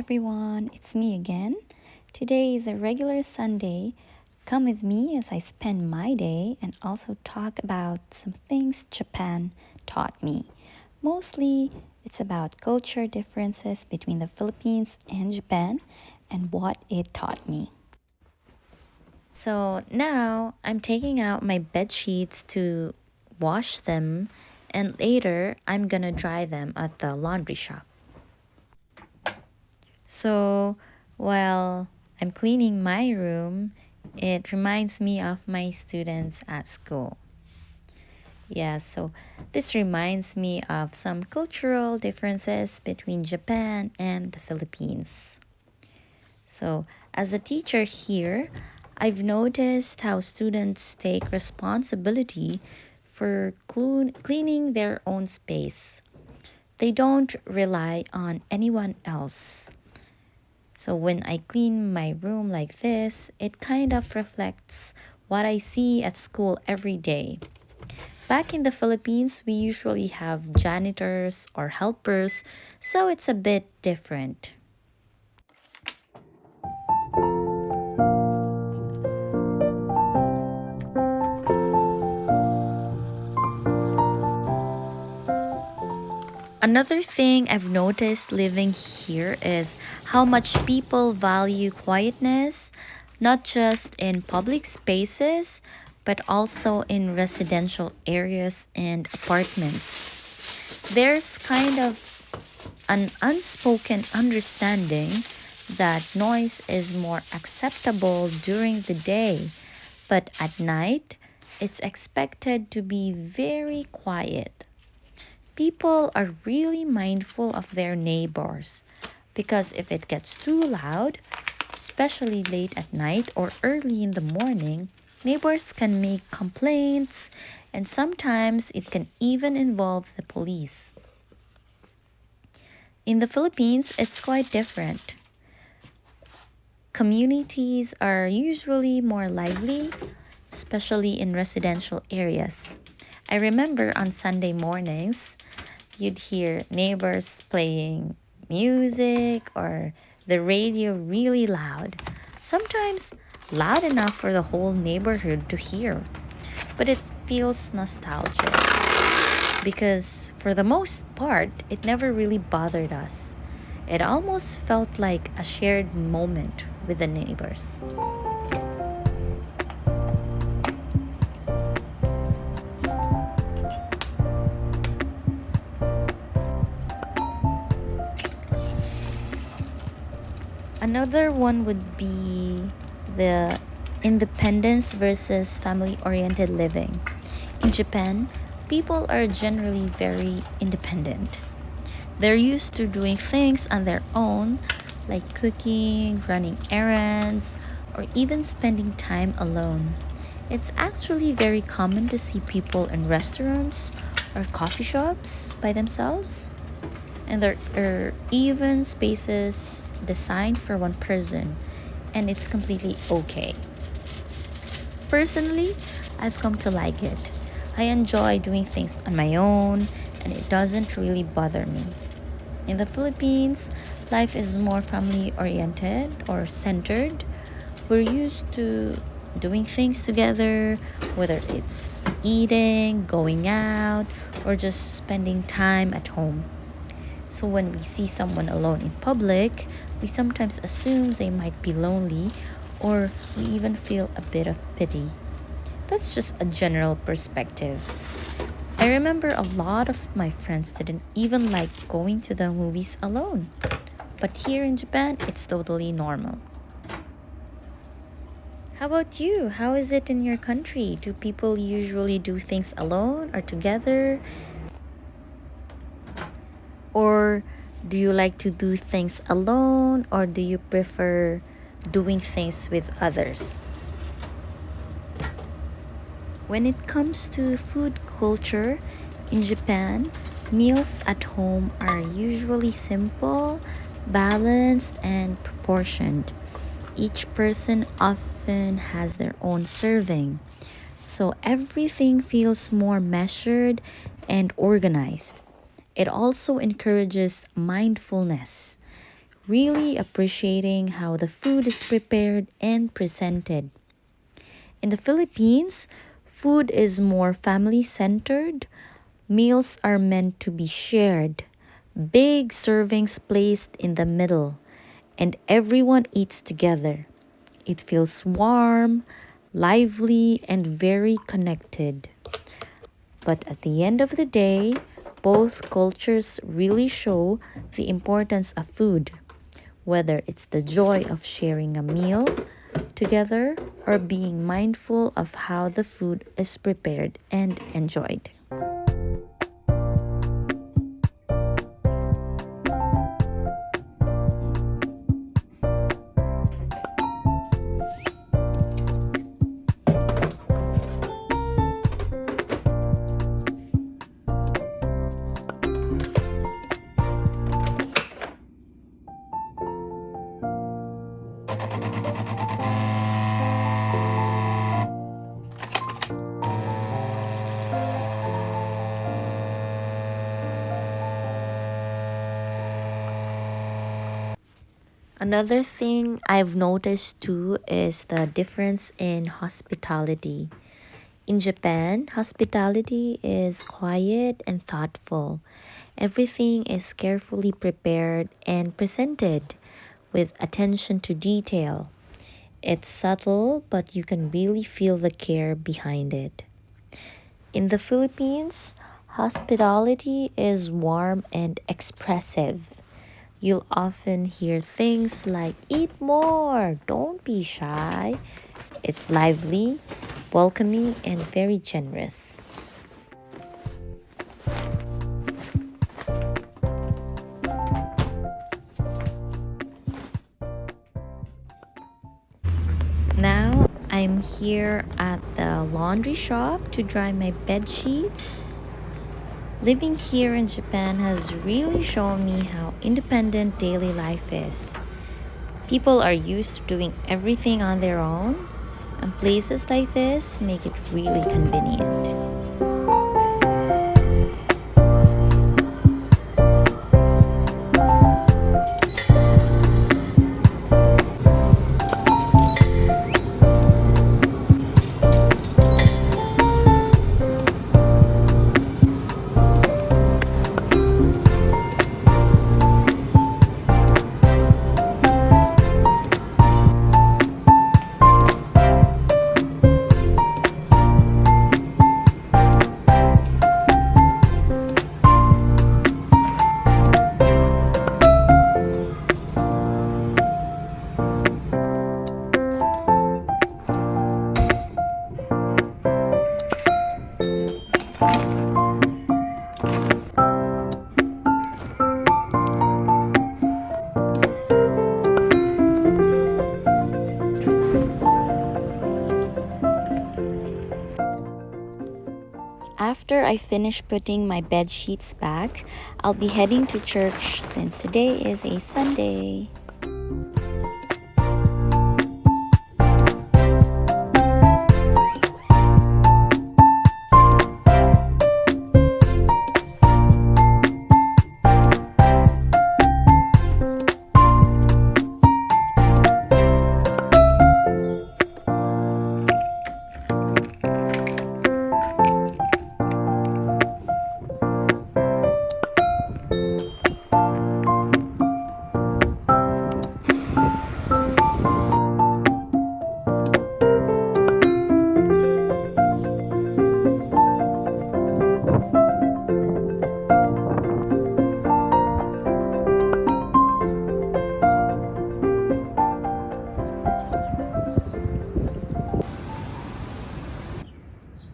everyone, it's me again. Today is a regular Sunday. Come with me as I spend my day and also talk about some things Japan taught me. Mostly, it's about culture differences between the Philippines and Japan and what it taught me. So now I'm taking out my bed sheets to wash them, and later I'm gonna dry them at the laundry shop. So while I'm cleaning my room, it reminds me of my students at school. Yeah, so this reminds me of some cultural differences between Japan and the Philippines. So, as a teacher here, I've noticed how students take responsibility for cleaning their own space. They don't rely on anyone else. So when I clean my room like this, it kind of reflects what I see at school every day. Back in the Philippines, we usually have janitors or helpers, so it's a bit different. Another thing I've noticed living here is how much people value quietness, not just in public spaces, but also in residential areas and apartments. There's kind of an unspoken understanding that noise is more acceptable during the day, but at night, it's expected to be very quiet. People are really mindful of their neighbors because if it gets too loud, especially late at night or early in the morning, neighbors can make complaints and sometimes it can even involve the police. In the Philippines, it's quite different. Communities are usually more lively, especially in residential areas. I remember on Sunday mornings, you'd hear neighbors playing music or the radio really loud, sometimes loud enough for the whole neighborhood to hear. But it feels nostalgic because, for the most part, it never really bothered us. It almost felt like a shared moment with the neighbors. Another one would be the independence versus family oriented living. In Japan, people are generally very independent. They're used to doing things on their own, like cooking, running errands, or even spending time alone. It's actually very common to see people in restaurants or coffee shops by themselves. And there are even spaces designed for one person, and it's completely okay. Personally, I've come to like it. I enjoy doing things on my own, and it doesn't really bother me. In the Philippines, life is more family oriented or centered. We're used to doing things together, whether it's eating, going out, or just spending time at home. So when we see someone alone in public, we sometimes assume they might be lonely or we even feel a bit of pity. That's just a general perspective. I remember a lot of my friends didn't even like going to the movies alone. But here in Japan, it's totally normal. How about you? How is it in your country? Do people usually do things alone or together? Or do you like to do things alone or do you prefer doing things with others? When it comes to food culture in Japan, meals at home are usually simple, balanced, and proportioned. Each person often has their own serving, so everything feels more measured and organized. It also encourages mindfulness. really appreciating how the food is prepared and presented. In the Philippines, food is more family centered. Meals are meant to be shared, big servings placed in the middle, and everyone eats together. It feels warm, lively, and very connected. But at the end of the day, both cultures really show the importance of food, whether it's the joy of sharing a meal together or being mindful of how the food is prepared and enjoyed. Another thing I've noticed too is the difference in hospitality. In Japan, hospitality is quiet and thoughtful. Everything is carefully prepared and presented with attention to detail. It's subtle, but you can really feel the care behind it. In the Philippines, hospitality is warm and expressive. You'll often hear things like, eat more, don't be shy. It's lively, welcoming, and very generous. Now I'm here at the laundry shop to dry my bed sheets. Living here in Japan has really shown me how independent daily life is. People are used to doing everything on their own, and places like this make it really convenient. After I finish putting my bed sheets back, I'll be heading to church since today is a Sunday.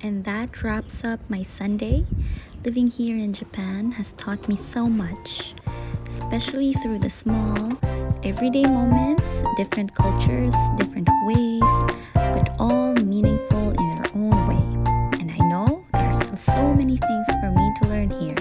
And that wraps up my Sunday. Living here in Japan has taught me so much, especially through the small, everyday moments, different cultures, different ways, but all meaningful in their own way. And I know there are still so many things for me to learn here.